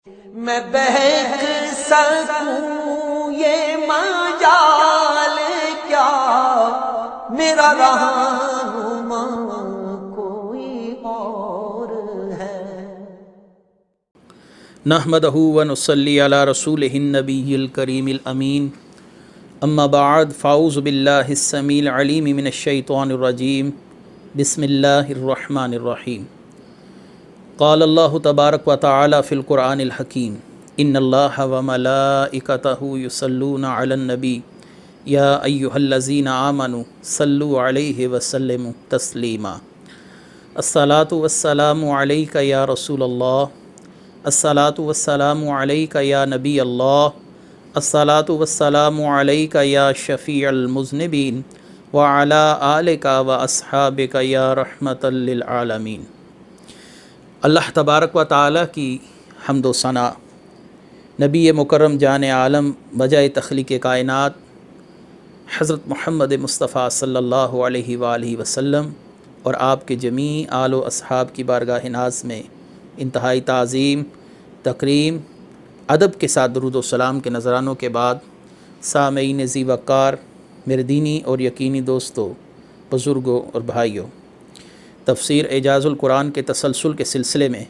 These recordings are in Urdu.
میں بہک سکوں یہ مجال کیا، میرا رہنما کوئی اور ہے۔ نحمدہ و نصلی علی رسولہ النبی الکریم الامین، اما بعد فاعوذ باللہ السمیع العلیم من الشیطان الرجیم، بسم اللہ الرحمن الرحیم۔ قال اللہ تبارک و تعالی فی القرآن الحکیم، ان اللہ و ملائکتہ یصلون علی النبی یا ایہا الذین آمنوا صلوا علیہ وسلموا تسلیما۔ الصلاۃ والسلام علیک یا رسول اللہ، الصلاۃ والسلام علیک یا نبی اللہ، الصلاۃ والسلام علیک یا شفیع المذنبین وعلی آلک و اصحابک یا رحمۃ للعالمین۔ اللہ تبارک و تعالیٰ کی حمد و ثنا، نبی مکرم جان عالم بجائے تخلیق کائنات حضرت محمد مصطفیٰ صلی اللہ علیہ وآلہ وسلم اور آپ کے جمیع آل و اصحاب کی بارگاہ ناز میں انتہائی تعظیم، تکریم، ادب کے ساتھ درود و سلام کے نذرانوں کے بعد، سامعین ذی وقار، میرے دینی اور یقینی دوستوں، بزرگوں اور بھائیوں، تفسیر اعجاز القرآن کے تسلسل کے سلسلے میں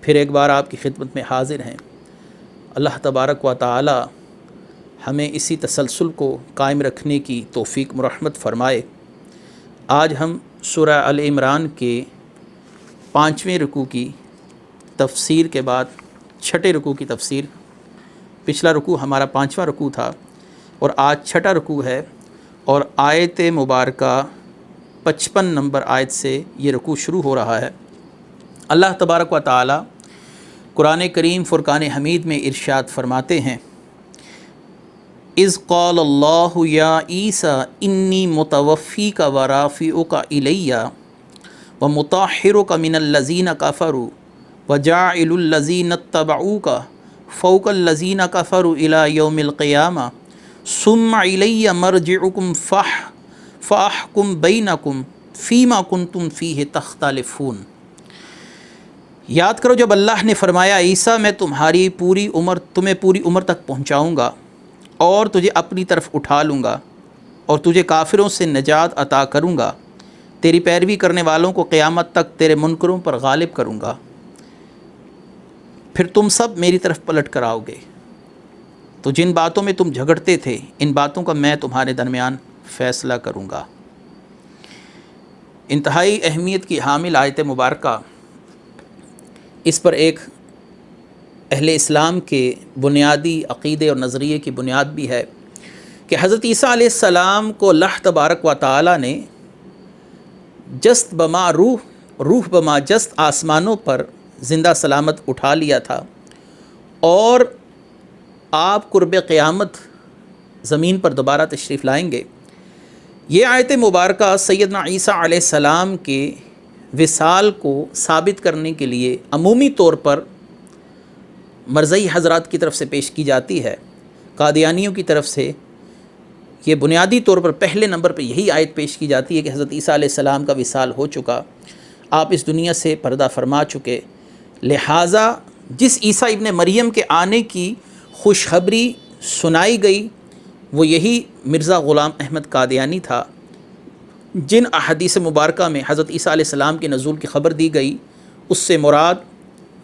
پھر ایک بار آپ کی خدمت میں حاضر ہیں۔ اللہ تبارک و تعالی ہمیں اسی تسلسل کو قائم رکھنے کی توفیق مرحمت فرمائے۔ آج ہم سورہ آل عمران کے 5ویں رکوع کی تفسیر کے بعد 6ٹھے رکوع کی تفسیر، پچھلا رکوع ہمارا 5واں رکوع تھا اور آج 6ٹھا رکوع ہے، اور آیت مبارکہ 55 نمبر آیت سے یہ رکوع شروع ہو رہا ہے۔ اللہ تبارک و تعالی قرآن کریم فرقان حمید میں ارشاد فرماتے ہیں، اذ قال اللہ یا عیسیٰ انی متوفیک و رافعک الی و مطہرک من الذین کفروا وجاعل الذین اتبعوک فوق الذین کفروا الی یوم القیامہ ثم الی مرجعکم فاحکم بینکم فیما کنتم فیہ تختلفون۔ یاد کرو جب اللہ نے فرمایا عیسیٰ میں تمہیں پوری عمر تک پہنچاؤں گا اور تجھے اپنی طرف اٹھا لوں گا اور تجھے کافروں سے نجات عطا کروں گا، تیری پیروی کرنے والوں کو قیامت تک تیرے منکروں پر غالب کروں گا، پھر تم سب میری طرف پلٹ کر آؤ گے، تو جن باتوں میں تم جھگڑتے تھے ان باتوں کا میں تمہارے درمیان فیصلہ کروں گا۔ انتہائی اہمیت کی حامل آیت مبارکہ، اس پر ایک اہل اسلام کے بنیادی عقیدے اور نظریے کی بنیاد بھی ہے کہ حضرت عیسیٰ علیہ السلام کو اللہ تبارک و تعالی نے جست بما روح بما جست آسمانوں پر زندہ سلامت اٹھا لیا تھا، اور آپ قرب قیامت زمین پر دوبارہ تشریف لائیں گے۔ یہ آیت مبارکہ سیدنا عیسیٰ علیہ السلام کے وصال کو ثابت کرنے کے لیے عمومی طور پر مرزئی حضرات کی طرف سے پیش کی جاتی ہے۔ قادیانیوں کی طرف سے یہ بنیادی طور پر پہلے نمبر پہ یہی آیت پیش کی جاتی ہے کہ حضرت عیسیٰ علیہ السلام کا وصال ہو چکا، آپ اس دنیا سے پردہ فرما چکے، لہٰذا جس عیسیٰ ابن مریم کے آنے کی خوشخبری سنائی گئی وہ یہی مرزا غلام احمد قادیانی تھا۔ جن احادیث مبارکہ میں حضرت عیسیٰ علیہ السلام کے نزول کی خبر دی گئی اس سے مراد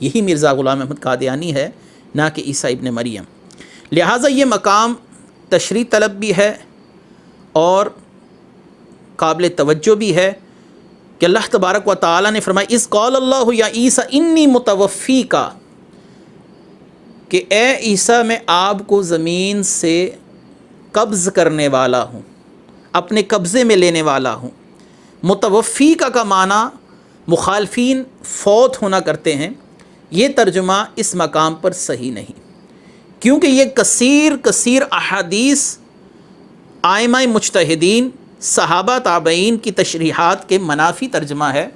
یہی مرزا غلام احمد قادیانی ہے، نہ کہ عیسیٰ ابن مریم۔ لہٰذا یہ مقام تشریح طلب بھی ہے اور قابل توجہ بھی ہے کہ اللہ تبارک و تعالی نے فرمایا اذ قال اللہ یا عیسیٰ انی متوفیک، کہ اے عیسیٰ میں آپ کو زمین سے قبض کرنے والا ہوں، اپنے قبضے میں لینے والا ہوں۔ متوفی کا معنی مخالفین فوت ہونا کرتے ہیں، یہ ترجمہ اس مقام پر صحیح نہیں، کیونکہ یہ کثیر احادیث ائمہ مجتہدین صحابہ تابعین کی تشریحات کے منافی ترجمہ ہے۔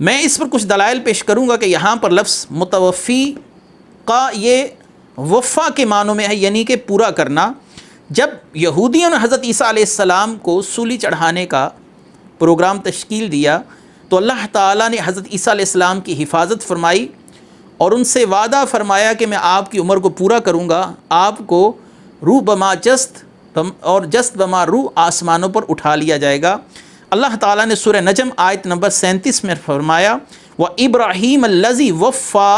میں اس پر کچھ دلائل پیش کروں گا کہ یہاں پر لفظ متوفی کا یہ وفا کے معنوں میں ہے، یعنی کہ پورا کرنا۔ جب یہودیوں نے حضرت عیسیٰ علیہ السلام کو سولی چڑھانے کا پروگرام تشکیل دیا تو اللہ تعالیٰ نے حضرت عیسیٰ علیہ السلام کی حفاظت فرمائی اور ان سے وعدہ فرمایا کہ میں آپ کی عمر کو پورا کروں گا، آپ کو روح بما جست اور جست بما روح آسمانوں پر اٹھا لیا جائے گا۔ اللہ تعالیٰ نے سورہ نجم آیت نمبر 37 میں فرمایا وَإِبْرَاهِيمَ الَّذِي وَفَّى،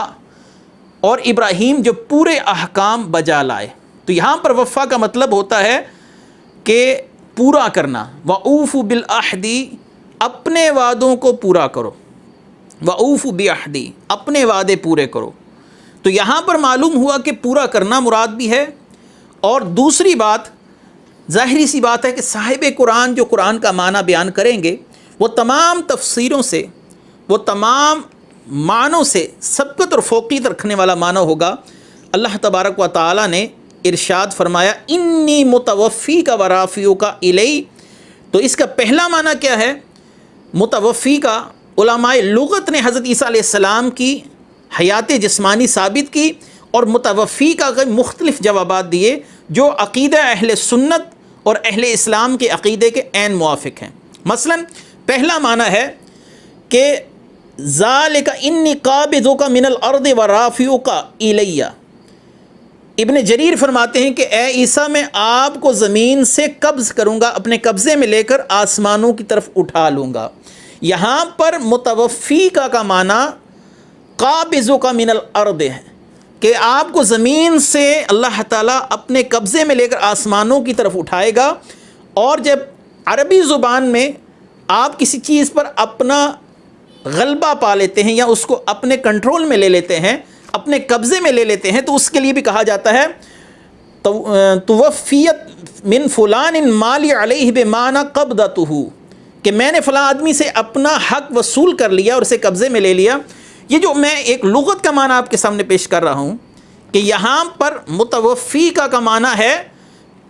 اور ابراہیم جو پورے احکام بجا لائے۔ تو یہاں پر وفا کا مطلب ہوتا ہے کہ پورا کرنا، وَأُوفُوا بِالْعَهْدِ، اپنے وعدوں کو پورا کرو، وَأُوفُوا بِعَهْدِ، اپنے وعدے پورے کرو۔ تو یہاں پر معلوم ہوا کہ پورا کرنا مراد بھی ہے، اور دوسری بات ظاہری سی بات ہے کہ صاحب قرآن جو قرآن کا معنی بیان کریں گے وہ تمام تفسیروں سے، وہ تمام معنوں سے سبقت اور فوقیت رکھنے والا معنی ہوگا۔ اللہ تبارک و تعالی نے ارشاد فرمایا انی متوفی کا ورافیو کا الی، تو اس کا پہلا معنی کیا ہے؟ متوفی کا علماء لغت نے حضرت عیسیٰ علیہ السلام کی حیات جسمانی ثابت کی، اور متوفی کا مختلف جوابات دیے جو عقیدہ اہل سنت اور اہل اسلام کے عقیدے کے عین موافق ہیں۔ مثلا پہلا معنی ہے کہ ذالک انی قابضک من الارض ورافعک الی، ابن جریر فرماتے ہیں کہ اے عیسیٰ میں آپ کو زمین سے قبض کروں گا، اپنے قبضے میں لے کر آسمانوں کی طرف اٹھا لوں گا۔ یہاں پر متوفی کا معنی قابضک من الارض ہے کہ آپ کو زمین سے اللہ تعالیٰ اپنے قبضے میں لے کر آسمانوں کی طرف اٹھائے گا۔ اور جب عربی زبان میں آپ کسی چیز پر اپنا غلبہ پا لیتے ہیں یا اس کو اپنے کنٹرول میں لے لیتے ہیں، اپنے قبضے میں لے لیتے ہیں، تو اس کے لیے بھی کہا جاتا ہے توفیت من فلان مالی علیہ بمعنی قبضتہ، کہ میں نے فلاں آدمی سے اپنا حق وصول کر لیا اور اسے قبضے میں لے لیا۔ یہ جو میں ایک لغت کا معنی آپ کے سامنے پیش کر رہا ہوں کہ یہاں پر متوفی کا معنی ہے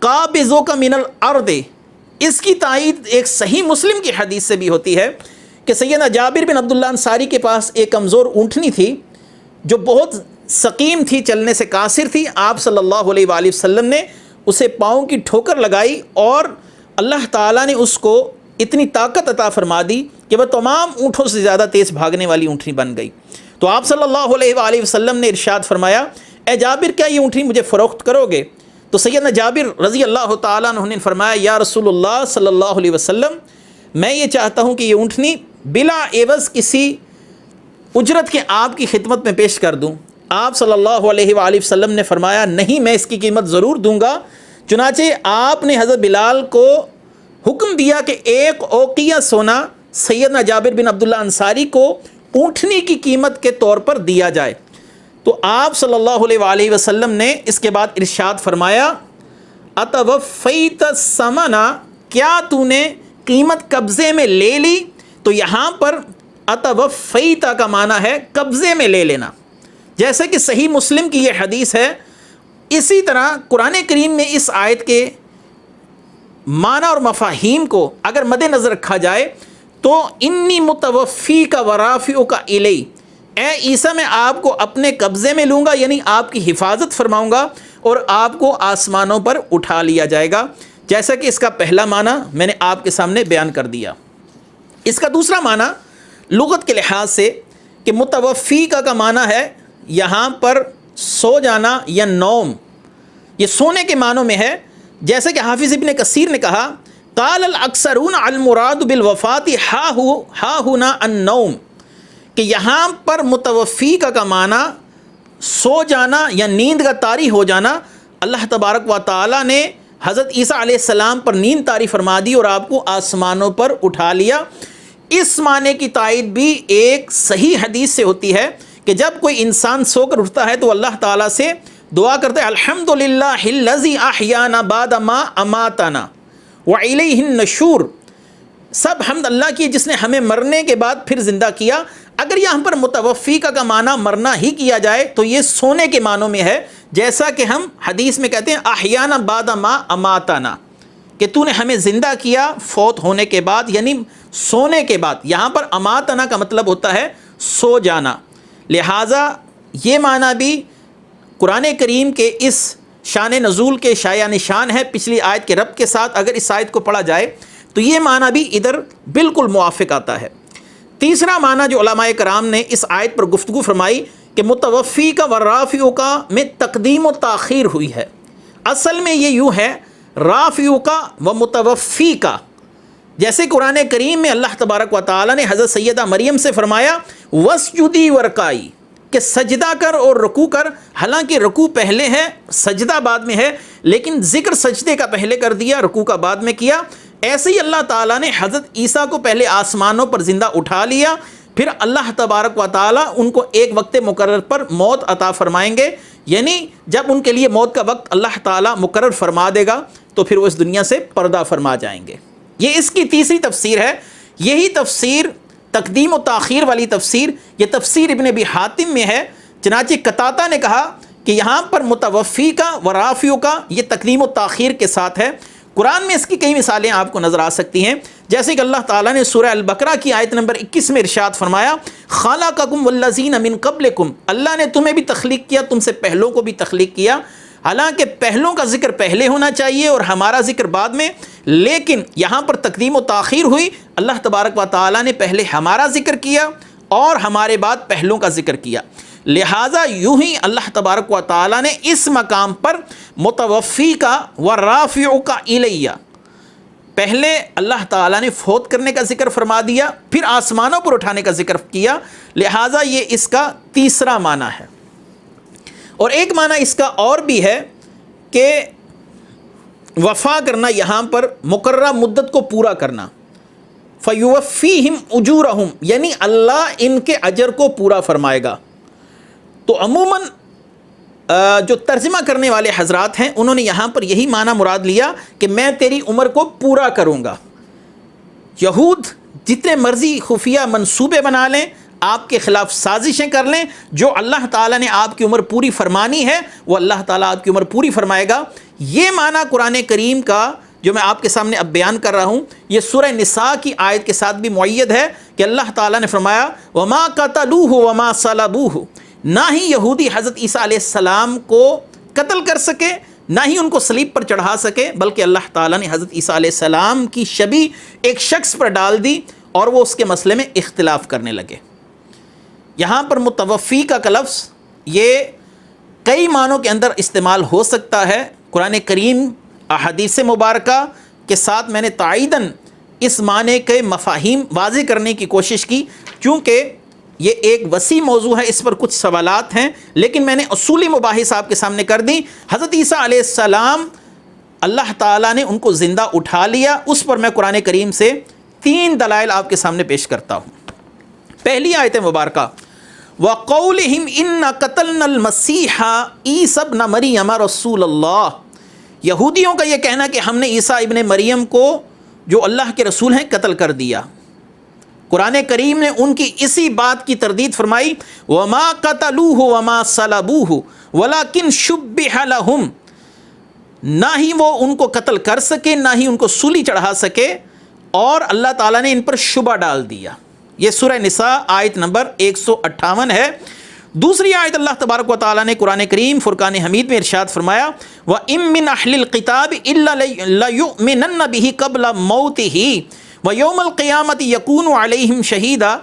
قابضوں کا من الارض، اس کی تائید ایک صحیح مسلم کی حدیث سے بھی ہوتی ہے کہ سیدنا جابر بن عبداللہ انصاری کے پاس ایک کمزور اونٹنی تھی جو بہت سقیم تھی، چلنے سے قاصر تھی۔ آپ صلی اللہ علیہ وآلہ وسلم نے اسے پاؤں کی ٹھوکر لگائی اور اللہ تعالیٰ نے اس کو اتنی طاقت عطا فرما دی کہ وہ تمام اونٹوں سے زیادہ تیز بھاگنے والی اونٹنی بن گئی۔ تو آپ صلی اللہ علیہ وآلہ وسلم نے ارشاد فرمایا اے جابر کیا یہ اونٹنی مجھے فروخت کرو گے؟ تو سیدنا جابر رضی اللہ تعالیٰ عنہ نے فرمایا یا رسول اللہ صلی اللہ علیہ وسلم، میں یہ چاہتا ہوں کہ یہ اونٹنی بلا عوض کسی اجرت کے آپ کی خدمت میں پیش کر دوں۔ آپ صلی اللہ علیہ وآلہ وسلم نے فرمایا نہیں، میں اس کی قیمت ضرور دوں گا۔ چنانچہ آپ نے حضرت بلال کو حکم دیا کہ ایک اوقیہ سونا سیدنا جابر بن عبداللہ انصاری کو اونٹنی کی قیمت کے طور پر دیا جائے۔ تو آپ صلی اللہ علیہ وآلہ وسلم نے اس کے بعد ارشاد فرمایا اتوفیت الثمن، کیا تو نے قیمت قبضے میں لے لی؟ تو یہاں پر اتوفیت کا معنی ہے قبضے میں لے لینا، جیسے کہ صحیح مسلم کی یہ حدیث ہے۔ اسی طرح قرآن کریم میں اس آیت کے معنی اور مفاہیم کو اگر مد نظر رکھا جائے تو انی متوفی کا ورافعو کا الی، اے عیسیٰ میں آپ کو اپنے قبضے میں لوں گا، یعنی آپ کی حفاظت فرماؤں گا اور آپ کو آسمانوں پر اٹھا لیا جائے گا، جیسا کہ اس کا پہلا معنی میں نے آپ کے سامنے بیان کر دیا۔ اس کا دوسرا معنی لغت کے لحاظ سے کہ متوفی کا معنی ہے یہاں پر سو جانا یا نوم، یہ سونے کے معنوں میں ہے، جیسے کہ حافظ ابن کثیر نے کہا قال الاکثرون المراد بالوفات ہا ہنا النوم، کہ یہاں پر متوفی کا معنی سو جانا یا نیند کا طاری ہو جانا۔ اللہ تبارک و تعالی نے حضرت عیسیٰ علیہ السلام پر نیند طاری فرما دی اور آپ کو آسمانوں پر اٹھا لیا۔ اس معنی کی تائید بھی ایک صحیح حدیث سے ہوتی ہے کہ جب کوئی انسان سو کر اٹھتا ہے تو اللہ تعالیٰ سے دعا کرتے ہیں الحمدللہ الذی احیانا بعد ما اماتنا وإلیہ النشور، سب حمد اللہ کی جس نے ہمیں مرنے کے بعد پھر زندہ کیا۔ اگر یہاں پر متوفی کا معنی مرنا ہی کیا جائے تو یہ سونے کے معنوں میں ہے، جیسا کہ ہم حدیث میں کہتے ہیں احیانا بعد ما اماتنا، کہ تو نے ہمیں زندہ کیا فوت ہونے کے بعد، یعنی سونے کے بعد۔ یہاں پر اماتنا کا مطلب ہوتا ہے سو جانا، لہٰذا یہ معنی بھی قرآن کریم کے اس شان نزول کے شایع نشان ہے۔ پچھلی آیت کے ربط کے ساتھ اگر اس آیت کو پڑھا جائے تو یہ معنی بھی ادھر بالکل موافق آتا ہے۔ تیسرا معنی جو علماء کرام نے اس آیت پر گفتگو فرمائی کہ متوفی کا و رافع کا میں تقدیم و تاخیر ہوئی ہے. اصل میں یہ یوں ہے رافع کا و متوفی کا. جیسے قرآن کریم میں اللہ تبارک و تعالیٰ نے حضرت سیدہ مریم سے فرمایا وسجدی ورکائی کہ سجدہ کر اور رکوع کر. حالانکہ رکوع پہلے ہے سجدہ بعد میں ہے، لیکن ذکر سجدے کا پہلے کر دیا، رکوع کا بعد میں کیا. ایسے ہی اللہ تعالیٰ نے حضرت عیسیٰ کو پہلے آسمانوں پر زندہ اٹھا لیا، پھر اللہ تبارک و تعالیٰ ان کو ایک وقت مقرر پر موت عطا فرمائیں گے. یعنی جب ان کے لیے موت کا وقت اللہ تعالیٰ مقرر فرما دے گا تو پھر وہ اس دنیا سے پردہ فرما جائیں گے. یہ اس کی تیسری تفسیر ہے. یہی تفسیر تقدیم و تاخیر والی تفسیر یہ تفسیر ابن ابی حاتم میں ہے. چنانچہ قتادہ نے کہا کہ یہاں پر متوفی کا و رافع کا یہ تقدیم و تاخیر کے ساتھ ہے. قرآن میں اس کی کئی مثالیں آپ کو نظر آ سکتی ہیں، جیسے کہ اللہ تعالیٰ نے سورہ البقرہ کی آیت نمبر 21 میں ارشاد فرمایا خَلَقَكُمْ وَالَّذِينَ مِن قَبْلِكُمْ. اللہ نے تمہیں بھی تخلیق کیا، تم سے پہلوں کو بھی تخلیق کیا. حالانکہ پہلوں کا ذکر پہلے ہونا چاہیے اور ہمارا ذکر بعد میں، لیکن یہاں پر تقدیم و تاخیر ہوئی. اللہ تبارک و تعالیٰ نے پہلے ہمارا ذکر کیا اور ہمارے بعد پہلوں کا ذکر کیا. لہٰذا یوں ہی اللہ تبارک و تعالیٰ نے اس مقام پر متوفی کا و رافع کا الیہ پہلے اللہ تعالیٰ نے فوت کرنے کا ذکر فرما دیا، پھر آسمانوں پر اٹھانے کا ذکر کیا. لہٰذا یہ اس کا تیسرا معنی ہے. اور ایک معنی اس کا اور بھی ہے کہ وفا کرنا، یہاں پر مقررہ مدت کو پورا کرنا. فیوفیہم اجورہم یعنی اللہ ان کے اجر کو پورا فرمائے گا. تو عموماً جو ترجمہ کرنے والے حضرات ہیں انہوں نے یہاں پر یہی معنی مراد لیا کہ میں تیری عمر کو پورا کروں گا. یہود جتنے مرضی خفیہ منصوبے بنا لیں، آپ کے خلاف سازشیں کر لیں، جو اللہ تعالیٰ نے آپ کی عمر پوری فرمانی ہے وہ اللہ تعالیٰ آپ کی عمر پوری فرمائے گا. یہ معنی قرآن کریم کا جو میں آپ کے سامنے اب بیان کر رہا ہوں یہ سورہ نساء کی آیت کے ساتھ بھی معید ہے کہ اللہ تعالیٰ نے فرمایا وَمَا قَتَلُوهُ وَمَا صَلَبُوهُ. نہ ہی یہودی حضرت عیسیٰ علیہ السلام کو قتل کر سکے، نہ ہی ان کو صلیب پر چڑھا سکے، بلکہ اللہ تعالیٰ نے حضرت عیسیٰ علیہ السلام کی شبیہ ایک شخص پر ڈال دی اور وہ اس کے مسئلے میں اختلاف کرنے لگے. یہاں پر متوفی کا لفظ یہ کئی معنوں کے اندر استعمال ہو سکتا ہے. قرآن کریم احادیث مبارکہ کے ساتھ میں نے تائیداً اس معنی کے مفاہیم واضح کرنے کی کوشش کی، چونکہ یہ ایک وسیع موضوع ہے، اس پر کچھ سوالات ہیں، لیکن میں نے اصولی مباحث آپ کے سامنے کر دی. حضرت عیسیٰ علیہ السلام اللہ تعالیٰ نے ان کو زندہ اٹھا لیا، اس پر میں قرآن کریم سے 3 دلائل آپ کے سامنے پیش کرتا ہوں. پہلی آیت مبارکہ وَقَوْلِهِمْ إِنَّا قَتَلْنَا الْمَسِيحَ عِيسَى ابْنَ مَرْيَمَ رَسُولَ اللَّهِ. یہودیوں کا یہ کہنا کہ ہم نے عیسیٰ ابن مریم کو جو اللہ کے رسول ہیں قتل کر دیا. قرآن کریم نے ان کی اسی بات کی تردید فرمائی وَمَا قَتَلُوهُ وَمَا صَلَبُوهُ وَلَكِنْ شُبِّهَ لَهُمْ. نہ ہی وہ ان کو قتل کر سکے، نہ ہی ان کو سولی چڑھا سکے، اور اللہ تعالیٰ نے ان پر شبہ ڈال دیا. یہ سورہ نساء آیت نمبر 158 ہے. دوسری آیت اللہ تبارک و تعالیٰ نے قرآن کریم فرقان حمید میں ارشاد فرمایا وَإِن مِّنْ أَهْلِ الْكِتَابِ إِلَّا لَيُؤْمِنَنَّ بِهِ قَبْلَ مَوْتِهِ وَيَوْمَ الْقِيَامَةِ يَكُونُ عَلَيْهِمْ شَهِيدًا.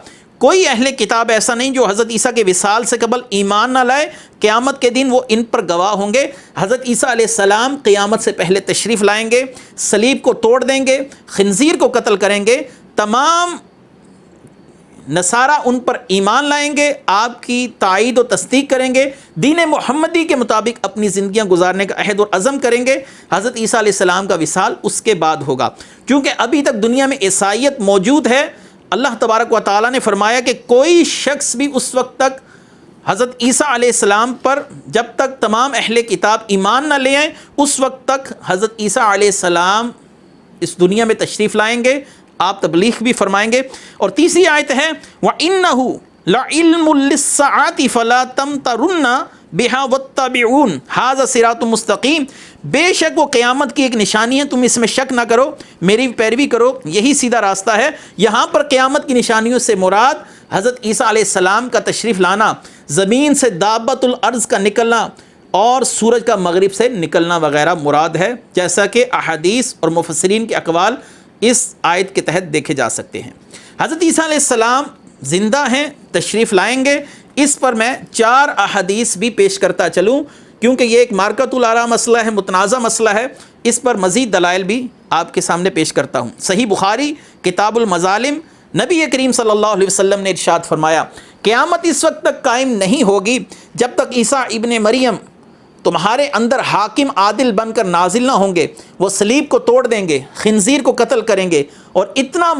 کوئی اہل کتاب ایسا نہیں جو حضرت عیسیٰ کے وصال سے قبل ایمان نہ لائے، قیامت کے دن وہ ان پر گواہ ہوں گے. حضرت عیسیٰ علیہ السلام قیامت سے پہلے تشریف لائیں گے، صلیب کو توڑ دیں گے، خنزیر کو قتل کریں گے، تمام نصارہ ان پر ایمان لائیں گے، آپ کی تائید و تصدیق کریں گے، دین محمدی کے مطابق اپنی زندگیاں گزارنے کا عہد اور عزم کریں گے. حضرت عیسیٰ علیہ السلام کا وصال اس کے بعد ہوگا. کیونکہ ابھی تک دنیا میں عیسائیت موجود ہے، اللہ تبارک و تعالیٰ نے فرمایا کہ کوئی شخص بھی اس وقت تک حضرت عیسیٰ علیہ السلام پر جب تک تمام اہل کتاب ایمان نہ لے آئیں اس وقت تک حضرت عیسیٰ علیہ السلام اس دنیا میں تشریف لائیں گے، آپ تبلیغ بھی فرمائیں گے. اور تیسری آیت ہے وَإِنَّهُ لَعِلْمٌ لِلسَّاعَةِ فَلَا تَمْتَرُنَّ بِهَا وَاتَّبِعُونَ هَذَا صِرَاطٌ مُسْتَقِيمٌ. بے شک وہ قیامت کی ایک نشانی ہے، تم اس میں شک نہ کرو، میری پیروی کرو، یہی سیدھا راستہ ہے. یہاں پر قیامت کی نشانیوں سے مراد حضرت عیسیٰ علیہ السلام کا تشریف لانا، زمین سے دابۃ الارض کا نکلنا اور سورج کا مغرب سے نکلنا وغیرہ مراد ہے، جیسا کہ احادیث اور مفسرین کے اقوال اس آیت کے تحت دیکھے جا سکتے ہیں. حضرت عیسیٰ علیہ السلام زندہ ہیں، تشریف لائیں گے، اس پر میں 4 احادیث بھی پیش کرتا چلوں، کیونکہ یہ ایک مارکۃ الآراء مسئلہ ہے، متنازع مسئلہ ہے، اس پر مزید دلائل بھی آپ کے سامنے پیش کرتا ہوں۔ صحیح بخاری کتاب المظالم، نبی کریم صلی اللہ علیہ وسلم نے ارشاد فرمایا، قیامت اس وقت تک قائم نہیں ہوگی جب تک عیسیٰ ابن مریم تمہارے اندر حاکم عادل بن کر نازل نہ ہوں گے۔ وہ صلیب کو توڑ دیں گے، خنزیر کو قتل کریں گے، اور اتنا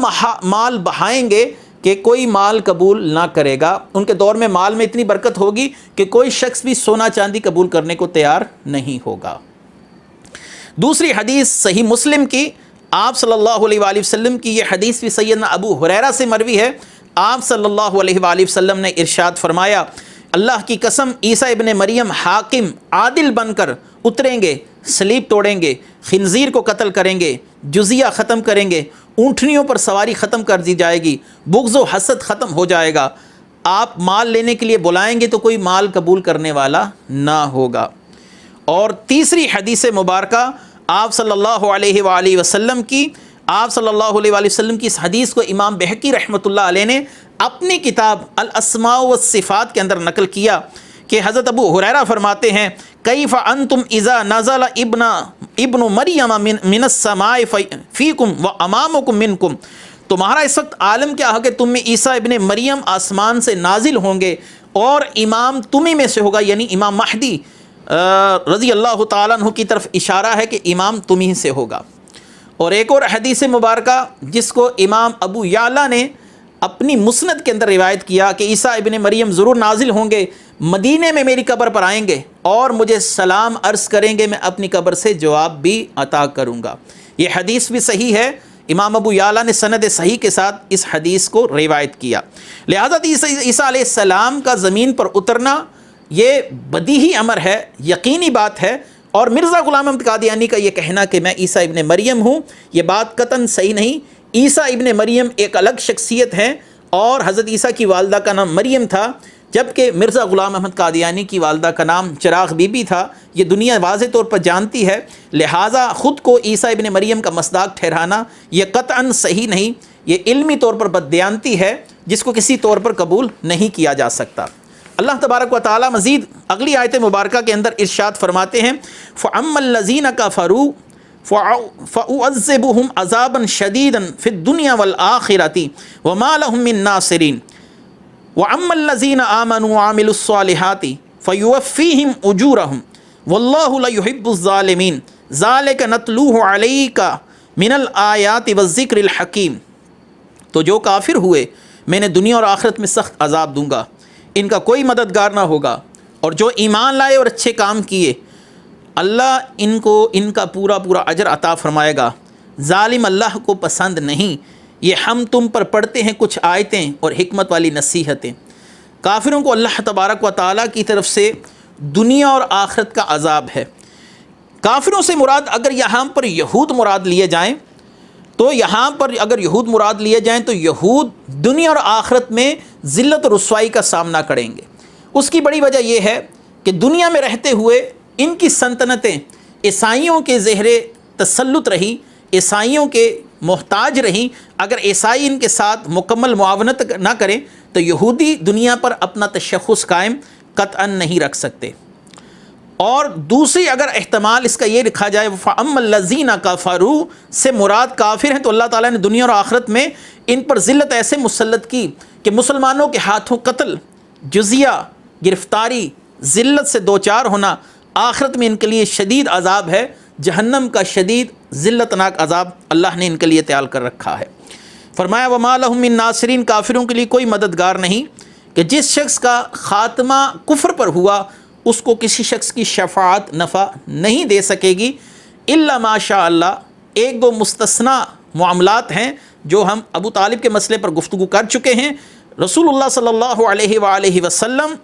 مال بہائیں گے کہ کوئی مال قبول نہ کرے گا۔ ان کے دور میں مال میں اتنی برکت ہوگی کہ کوئی شخص بھی سونا چاندی قبول کرنے کو تیار نہیں ہوگا۔ دوسری حدیث صحیح مسلم کی، آپ صلی اللہ علیہ وآلہ وسلم کی یہ حدیث بھی سیدنا ابو ہریرہ سے مروی ہے۔ آپ صلی اللہ علیہ وآلہ وسلم نے ارشاد فرمایا، اللہ کی قسم، عیسیٰ ابن مریم حاکم عادل بن کر اتریں گے، صلیب توڑیں گے، خنزیر کو قتل کریں گے، جزیہ ختم کریں گے، اونٹنیوں پر سواری ختم کر دی جائے گی، بغض و حسد ختم ہو جائے گا، آپ مال لینے کے لیے بلائیں گے تو کوئی مال قبول کرنے والا نہ ہوگا۔ اور تیسری حدیث مبارکہ آپ صلی اللہ علیہ وآلہ وسلم کی، آپ صلی اللہ علیہ وآلہ وسلم کی اس حدیث کو امام بہقی رحمۃ اللہ علیہ نے اپنی کتاب الاسماء والصفات کے اندر نقل کیا کہ حضرت ابو ہریرہ فرماتے ہیں، کیف انتم اذا نزل ابن مریم من السماء فیکم و امامکم منکم، تمہارا اس وقت عالم کیا ہے کہ تم میں عیسیٰ ابن مریم آسمان سے نازل ہوں گے اور امام تمہیں میں سے ہوگا، یعنی امام مہدی رضی اللہ تعالیٰ عنہ کی طرف اشارہ ہے کہ امام تمہیں سے ہوگا۔ اور ایک اور حدیث مبارکہ جس کو امام ابو یعلا نے اپنی مسند کے اندر روایت کیا کہ عیسیٰ ابن مریم ضرور نازل ہوں گے، مدینے میں میری قبر پر آئیں گے اور مجھے سلام عرض کریں گے، میں اپنی قبر سے جواب بھی عطا کروں گا۔ یہ حدیث بھی صحیح ہے، امام ابو یعلا نے سند صحیح کے ساتھ اس حدیث کو روایت کیا۔ لہذا عیسیٰ علیہ السلام کا زمین پر اترنا یہ بدیہی امر ہے، یقینی بات ہے، اور مرزا غلام احمد قادیانی کا یہ کہنا کہ میں عیسیٰ ابن مریم ہوں، یہ بات قطعاً صحیح نہیں۔ عیسیٰ ابن مریم ایک الگ شخصیت ہے، اور حضرت عیسیٰ کی والدہ کا نام مریم تھا، جبکہ مرزا غلام احمد قادیانی کی والدہ کا نام چراغ بی بی تھا۔ یہ دنیا واضح طور پر جانتی ہے، لہٰذا خود کو عیسیٰ ابن مریم کا مصداق ٹھہرانا یہ قطعاً صحیح نہیں، یہ علمی طور پر بددیانتی ہے جس کو کسی طور پر قبول نہیں کیا جا سکتا۔ اللہ تبارک و تعالی مزید اگلی آیت مبارکہ کے اندر ارشاد فرماتے ہیں، فَأَمَّا الَّذِينَ كَفَرُوا فَأُعَذِّبُهُمْ عَذَابًا شَدِيدًا فِي الدُّنْيَا وَالْآخِرَةِ وَمَا لَهُم مِّن نَّاصِرِينَ وَأَمَّا الَّذِينَ آمَنُوا وَعَمِلُوا الصَّالِحَاتِ فَيُوَفِّيهِمْ أُجُورَهُمْ وَاللَّهُ لَا يُحِبُّ الظَّالِمِينَ ذَلِكَ نَتْلُوهُ عَلَيْكَ مِنَ الْآيَاتِ وَالذِّكْرِ الْحَكِيمِ، تو جو کافر ہوئے میں نے دنیا اور آخرت میں سخت عذاب دوں گا، ان کا کوئی مددگار نہ ہوگا، اور جو ایمان لائے اور اچھے کام کیے اللہ ان کا پورا اجر عطا فرمائے گا۔ ظالم اللہ کو پسند نہیں۔ یہ ہم تم پر پڑھتے ہیں کچھ آیتیں اور حکمت والی نصیحتیں۔ کافروں کو اللہ تبارک و تعالیٰ کی طرف سے دنیا اور آخرت کا عذاب ہے۔ کافروں سے مراد اگر یہاں پر یہود مراد لیے جائیں تو یہاں پر اگر یہود مراد لیے جائیں تو یہود دنیا اور آخرت میں ذلت و رسوائی کا سامنا کریں گے۔ اس کی بڑی وجہ یہ ہے کہ دنیا میں رہتے ہوئے ان کی سلطنتیں عیسائیوں کے زہر تسلط رہی، عیسائیوں کے محتاج رہیں۔ اگر عیسائی ان کے ساتھ مکمل معاونت نہ کریں تو یہودی دنیا پر اپنا تشخص قائم قطعاً نہیں رکھ سکتے۔ اور دوسری اگر احتمال اس کا یہ لکھا جائے فَأَمَّا الَّذِينَ كَفَرُوا سے مراد کافر ہیں، تو اللہ تعالیٰ نے دنیا اور آخرت میں ان پر ذلت ایسے مسلط کی کہ مسلمانوں کے ہاتھوں قتل، جزیہ، گرفتاری، ذلت سے دوچار ہونا، آخرت میں ان کے لیے شدید عذاب ہے، جہنم کا شدید ذلتناک عذاب اللہ نے ان کے لیے تیار کر رکھا ہے۔ فرمایا وَمَا لَهُم مِّن نَّاصِرِينَ، کافروں کے لیے کوئی مددگار نہیں کہ جس شخص کا خاتمہ کفر پر ہوا اس کو کسی شخص کی شفاعت نفع نہیں دے سکے گی الا ما شاء اللہ۔ ایک دو مستثنا معاملات ہیں جو ہم ابو طالب کے مسئلے پر گفتگو کر چکے ہیں۔ رسول اللہ صلی اللہ علیہ وآلہ وسلم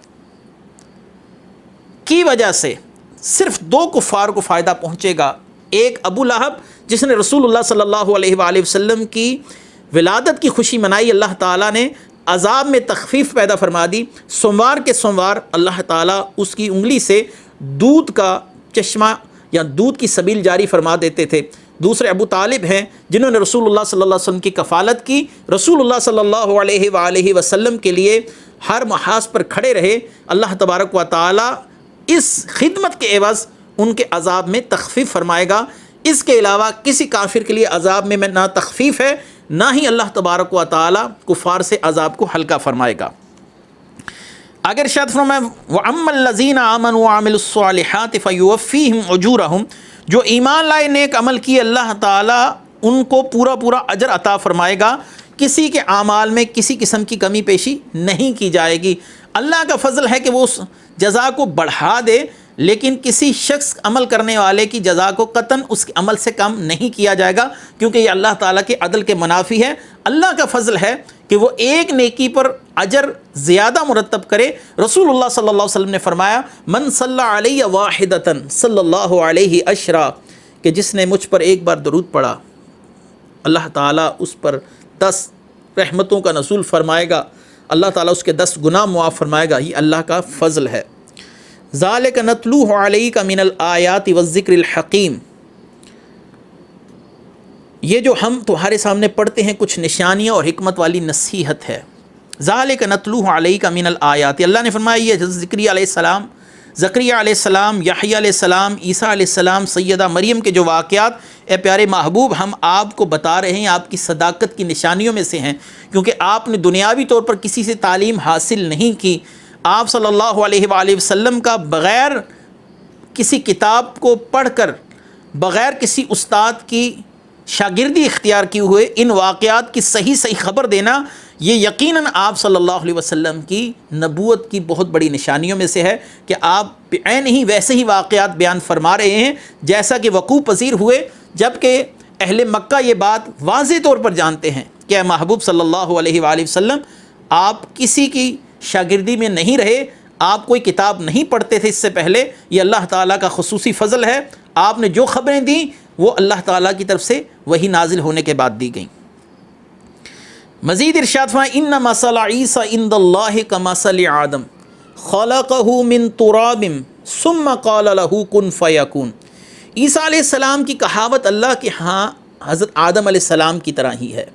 کی وجہ سے صرف دو کفار کو فائدہ پہنچے گا، ایک ابو لہب جس نے رسول اللہ صلی اللہ علیہ وآلہ وسلم کی ولادت کی خوشی منائی، اللہ تعالیٰ نے عذاب میں تخفیف پیدا فرما دی۔ سوموار کے سوموار اللہ تعالیٰ اس کی انگلی سے دودھ کا چشمہ یا دودھ کی سبیل جاری فرما دیتے تھے، دوسرے ابو طالب ہیں جنہوں نے رسول اللہ صلی اللہ علیہ وسلم کی کفالت کی، رسول اللہ صلی اللہ علیہ وآلہ وسلم کے لیے ہر محاذ پر کھڑے رہے۔ اللہ تبارک و تعالی اس خدمت کے عوض ان کے عذاب میں تخفیف فرمائے گا۔ اس کے علاوہ کسی کافر کے لیے عذاب میں نہ تخفیف ہے، نہ ہی اللہ تبارک و تعالی کفار سے عذاب کو ہلکا فرمائے گا۔ اگر ارشاد فرمائے وَأَمَّا الَّذِينَ آمَنُوا وَعَمِلُوا الصَّالِحَاتِ فَيُوَفِّيهِمْ أُجُورَهُمْ، جو ایمان لائے نیک عمل کی اللہ تعالیٰ ان کو پورا اجر عطا فرمائے گا، کسی کے اعمال میں کسی قسم کی کمی پیشی نہیں کی جائے گی۔ اللہ کا فضل ہے کہ وہ اس جزا کو بڑھا دے، لیکن کسی شخص عمل کرنے والے کی جزا کو قطعاً اس کے عمل سے کم نہیں کیا جائے گا، کیونکہ یہ اللہ تعالیٰ کے عدل کے منافی ہے۔ اللہ کا فضل ہے کہ وہ ایک نیکی پر اجر زیادہ مرتب کرے۔ رسول اللہ صلی اللہ علیہ وسلم نے فرمایا من صلی علیہ واحدۃ صلی اللہ علیہ عشرا، کہ جس نے مجھ پر ایک بار درود پڑھا اللہ تعالیٰ اس پر 10 رحمتوں کا نزول فرمائے گا، اللہ تعالیٰ اس کے 10 گناہ معاف فرمائے گا۔ یہ اللہ کا فضل ہے۔ ذالک نتلوہ علیک من الآیات والذکر الحکیم، یہ جو ہم تمہارے سامنے پڑھتے ہیں کچھ نشانیاں اور حکمت والی نصیحت ہے۔ ذالک نتلوہ علیک من الآیات، اللہ نے فرمایا یہ زکریا علیہ السلام، علیہ السلام، یحییٰ علیہ السلام، عیسیٰ علیہ السلام، سیدہ مریم کے جو واقعات، اے پیارے محبوب ہم آپ کو بتا رہے ہیں، آپ کی صداقت کی نشانیوں میں سے ہیں، کیونکہ آپ نے دنیاوی طور پر کسی سے تعلیم حاصل نہیں کی۔ آپ صلی اللہ علیہ وآلہ وسلم کا بغیر کسی کتاب کو پڑھ کر، بغیر کسی استاد کی شاگردی اختیار کیے ہوئے ان واقعات کی صحیح خبر دینا، یہ یقیناً آپ صلی اللہ علیہ وسلم کی نبوت کی بہت بڑی نشانیوں میں سے ہے کہ آپ عین ہی ویسے ہی واقعات بیان فرما رہے ہیں جیسا کہ وقوع پذیر ہوئے، جبکہ اہل مکہ یہ بات واضح طور پر جانتے ہیں کہ اے محبوب صلی اللہ علیہ وآلہ وسلم آپ کسی کی شاگردی میں نہیں رہے، آپ کوئی کتاب نہیں پڑھتے تھے اس سے پہلے۔ یہ اللہ تعالیٰ کا خصوصی فضل ہے، آپ نے جو خبریں دیں وہ اللہ تعالیٰ کی طرف سے وہی نازل ہونے کے بعد دی گئیں۔ مزید ارشاد فرمائے ان مثل عیسیٰ عند اللہ کمثل آدم خلقہ من تراب ثم قال له کن فیکون، عیسیٰ علیہ السلام کی کہاوت اللہ کے ہاں حضرت آدم علیہ السلام کی طرح ہی ہے۔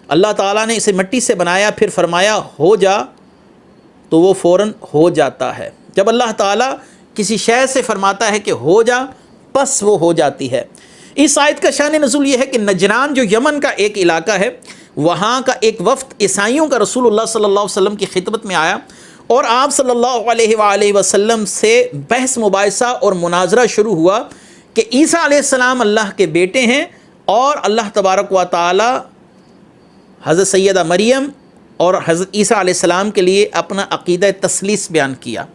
اللہ تعالیٰ نے اسے مٹی سے بنایا، پھر فرمایا ہو جا تو وہ فوراً ہو جاتا ہے۔ جب اللہ تعالیٰ کسی شے سے فرماتا ہے کہ ہو جا، پس وہ ہو جاتی ہے۔ اس آیت کا شان نزول یہ ہے کہ نجران جو یمن کا ایک علاقہ ہے، وہاں کا ایک وفد عیسائیوں کا رسول اللہ صلی اللہ علیہ وسلم کی خدمت میں آیا اور آپ صلی اللہ علیہ وآلہ وسلم سے بحث مباحثہ اور مناظرہ شروع ہوا کہ عیسیٰ علیہ السلام اللہ کے بیٹے ہیں، اور اللہ تبارک و تعالی حضرت سیدہ مریم اور حضرت عیسیٰ علیہ السلام کے لیے اپنا عقیدہ تثلیث بیان کیا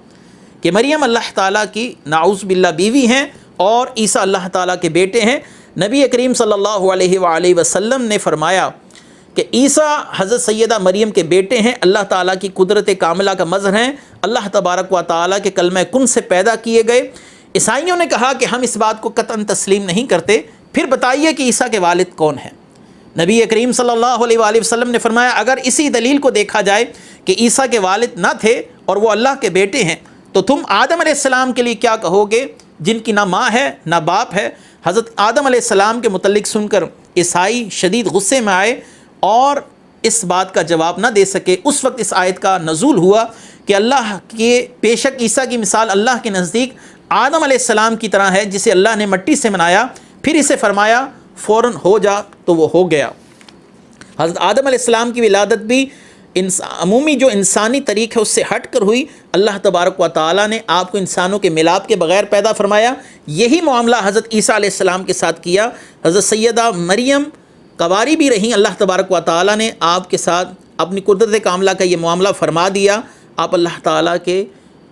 کہ مریم اللہ تعالیٰ کی نعوذ باللہ بیوی ہیں اور عیسیٰ اللہ تعالیٰ کے بیٹے ہیں۔ نبی کریم صلی اللہ علیہ وآلہ وسلم نے فرمایا کہ عیسیٰ حضرت سیدہ مریم کے بیٹے ہیں، اللہ تعالیٰ کی قدرت کاملہ کا مظہر ہیں، اللہ تبارک و تعالیٰ کے کلمہ کن سے پیدا کیے گئے۔ عیسائیوں نے کہا کہ ہم اس بات کو قطعاً تسلیم نہیں کرتے، پھر بتائیے کہ عیسیٰ کے والد کون ہیں؟ نبی کریم صلی اللہ علیہ وآلہ وسلم نے فرمایا اگر اسی دلیل کو دیکھا جائے کہ عیسیٰ کے والد نہ تھے اور وہ اللہ کے بیٹے ہیں، تو تم آدم علیہ السلام کے لیے کیا کہو گے جن کی نہ ماں ہے نہ باپ ہے؟ حضرت آدم علیہ السلام کے متعلق سن کر عیسائی شدید غصے میں آئے اور اس بات کا جواب نہ دے سکے۔ اس وقت اس آیت کا نزول ہوا کہ اللہ کے بے شک عیسیٰ کی مثال اللہ کے نزدیک آدم علیہ السلام کی طرح ہے جسے اللہ نے مٹی سے بنایا، پھر اسے فرمایا فوراً ہو جا تو وہ ہو گیا۔ حضرت آدم علیہ السلام کی ولادت بھی عمومی جو انسانی طریق ہے اس سے ہٹ کر ہوئی۔ اللہ تبارک و تعالیٰ نے آپ کو انسانوں کے ملاپ کے بغیر پیدا فرمایا۔ یہی معاملہ حضرت عیسیٰ علیہ السلام کے ساتھ کیا۔ حضرت سیدہ مریم کواری بھی رہیں، اللہ تبارک و تعالیٰ نے آپ کے ساتھ اپنی قدرت کاملہ کا یہ معاملہ فرما دیا۔ آپ اللہ تعالیٰ کے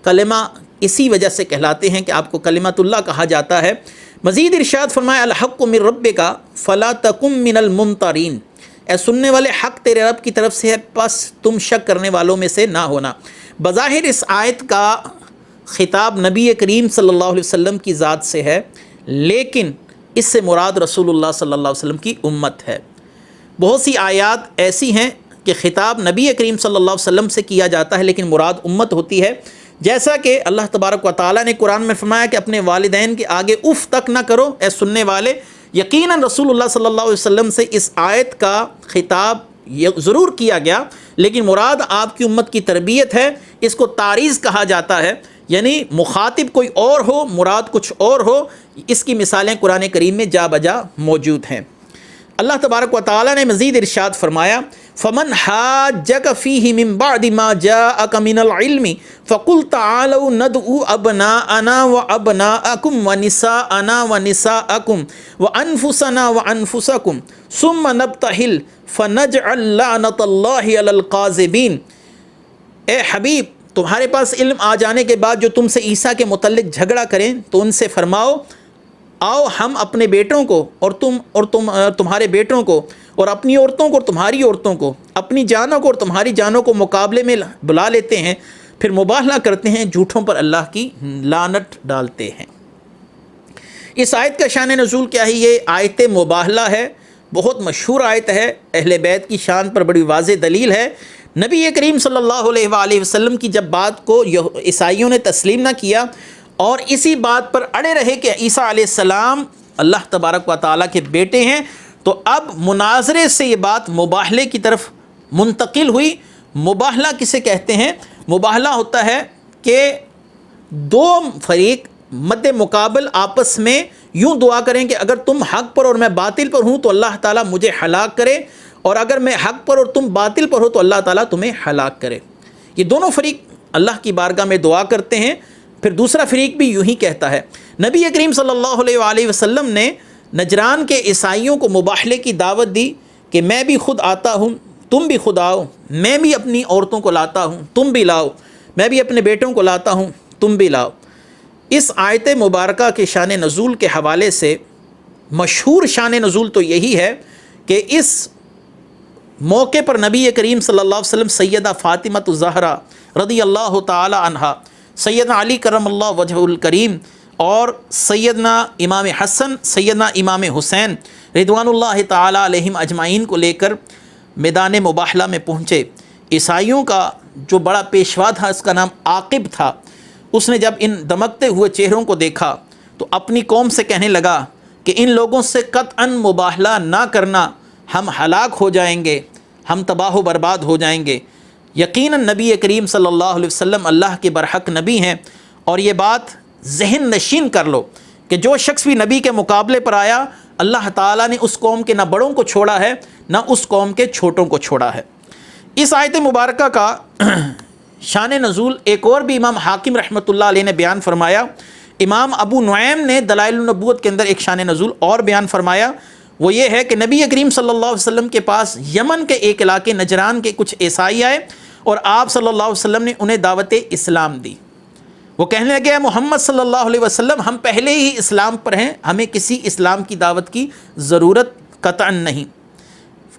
کلمہ اسی وجہ سے کہلاتے ہیں کہ آپ کو کلمۃ اللہ کہا جاتا ہے۔ مزید ارشاد فرمایا الحق من ربک فلا تکن من الممترین، اے سننے والے حق تیرے رب کی طرف سے ہے، پس تم شک کرنے والوں میں سے نہ ہونا۔ بظاہر اس آیت کا خطاب نبی کریم صلی اللہ علیہ وسلم کی ذات سے ہے، لیکن اس سے مراد رسول اللہ صلی اللہ علیہ وسلم کی امت ہے۔ بہت سی آیات ایسی ہیں کہ خطاب نبی کریم صلی اللہ علیہ وسلم سے کیا جاتا ہے لیکن مراد امت ہوتی ہے، جیسا کہ اللہ تبارک و تعالیٰ نے قرآن میں فرمایا کہ اپنے والدین کے آگے اف تک نہ کرو اے سننے والے، یقیناً رسول اللہ صلی اللہ علیہ وسلم سے اس آیت کا خطاب ضرور کیا گیا، لیکن مراد آپ کی امت کی تربیت ہے۔ اس کو تعریض کہا جاتا ہے، یعنی مخاطب کوئی اور ہو، مراد کچھ اور ہو۔ اس کی مثالیں قرآن کریم میں جا بجا موجود ہیں۔ اللہ تبارک و تعالیٰ نے مزید ارشاد فرمایا، فمن حاجک فیہ من بعد ما جاءک من العلم فقل تعالوا ندعو ابناءنا وابناءکم ونساءنا ونساءکم وانفسنا وانفسکم ثم نبتہل فنجعل لعنت اللہ علی القاذبین۔ اے حبیب، تمہارے پاس علم آ جانے کے بعد جو تم سے عیسیٰ کے متعلق جھگڑا کریں تو ان سے فرماؤ، آؤ ہم اپنے بیٹوں کو اور تمہارے بیٹوں کو، اور اپنی عورتوں کو اور تمہاری عورتوں کو، اپنی جانوں کو اور تمہاری جانوں کو مقابلے میں بلا لیتے ہیں، پھر مباہلہ کرتے ہیں، جھوٹوں پر اللہ کی لعنت ڈالتے ہیں۔ اس آیت کا شان نزول کیا ہے؟ یہ آیت مباہلہ ہے، بہت مشہور آیت ہے، اہل بیت کی شان پر بڑی واضح دلیل ہے۔ نبی کریم صلی اللہ علیہ وآلہ وسلم کی جب بات کو عیسائیوں نے تسلیم نہ کیا اور اسی بات پر اڑے رہے کہ عیسیٰ علیہ السلام اللہ تبارک و تعالیٰ کے بیٹے ہیں، تو اب مناظرے سے یہ بات مباہلے کی طرف منتقل ہوئی۔ مباہلہ کسے کہتے ہیں؟ مباہلہ ہوتا ہے کہ دو فریق مد مقابل آپس میں یوں دعا کریں کہ اگر تم حق پر اور میں باطل پر ہوں تو اللہ تعالیٰ مجھے ہلاک کرے، اور اگر میں حق پر اور تم باطل پر ہو تو اللہ تعالیٰ تمہیں ہلاک کرے۔ یہ دونوں فریق اللہ کی بارگاہ میں دعا کرتے ہیں، پھر دوسرا فریق بھی یوں ہی کہتا ہے۔ نبی کریم صلی اللہ علیہ وآلہ وسلم نے نجران کے عیسائیوں کو مباہلے کی دعوت دی کہ میں بھی خود آتا ہوں، تم بھی خود آؤ، میں بھی اپنی عورتوں کو لاتا ہوں، تم بھی لاؤ، میں بھی اپنے بیٹوں کو لاتا ہوں، تم بھی لاؤ۔ اس آیت مبارکہ کے شان نزول کے حوالے سے مشہور شان نزول تو یہی ہے کہ اس موقع پر نبی کریم صلی اللہ علیہ وسلم سیدہ فاطمہ الزہرا رضی اللہ تعالی عنہا، سیدنا علی کرم اللہ وجہ الکریم اور سیدنا امام حسن، سیدنا امام حسین رضوان اللہ تعالی علیہم اجمعین کو لے کر میدان مباہلہ میں پہنچے۔ عیسائیوں کا جو بڑا پیشوا تھا، اس کا نام عاقب تھا، اس نے جب ان دمکتے ہوئے چہروں کو دیکھا تو اپنی قوم سے کہنے لگا کہ ان لوگوں سے قطعاً مباہلہ نہ کرنا، ہم ہلاک ہو جائیں گے، ہم تباہ و برباد ہو جائیں گے۔ یقیناً نبی کریم صلی اللہ علیہ وسلم اللہ کے برحق نبی ہیں، اور یہ بات ذہن نشین کر لو کہ جو شخص بھی نبی کے مقابلے پر آیا، اللہ تعالیٰ نے اس قوم کے نہ بڑوں کو چھوڑا ہے نہ اس قوم کے چھوٹوں کو چھوڑا ہے۔ اس آیت مبارکہ کا شان نزول ایک اور بھی امام حاکم رحمۃ اللہ علیہ نے بیان فرمایا۔ امام ابو نعیم نے دلائل النبوت کے اندر ایک شان نزول اور بیان فرمایا، وہ یہ ہے کہ نبی کریم صلی اللہ علیہ وسلم کے پاس یمن کے ایک علاقے نجران کے کچھ عیسائی آئے اور آپ صلی اللہ علیہ وسلم نے انہیں دعوت اسلام دی۔ وہ کہنے لگے، اے محمد صلی اللہ علیہ وسلم، ہم پہلے ہی اسلام پر ہیں، ہمیں کسی اسلام کی دعوت کی ضرورت قطعاً نہیں۔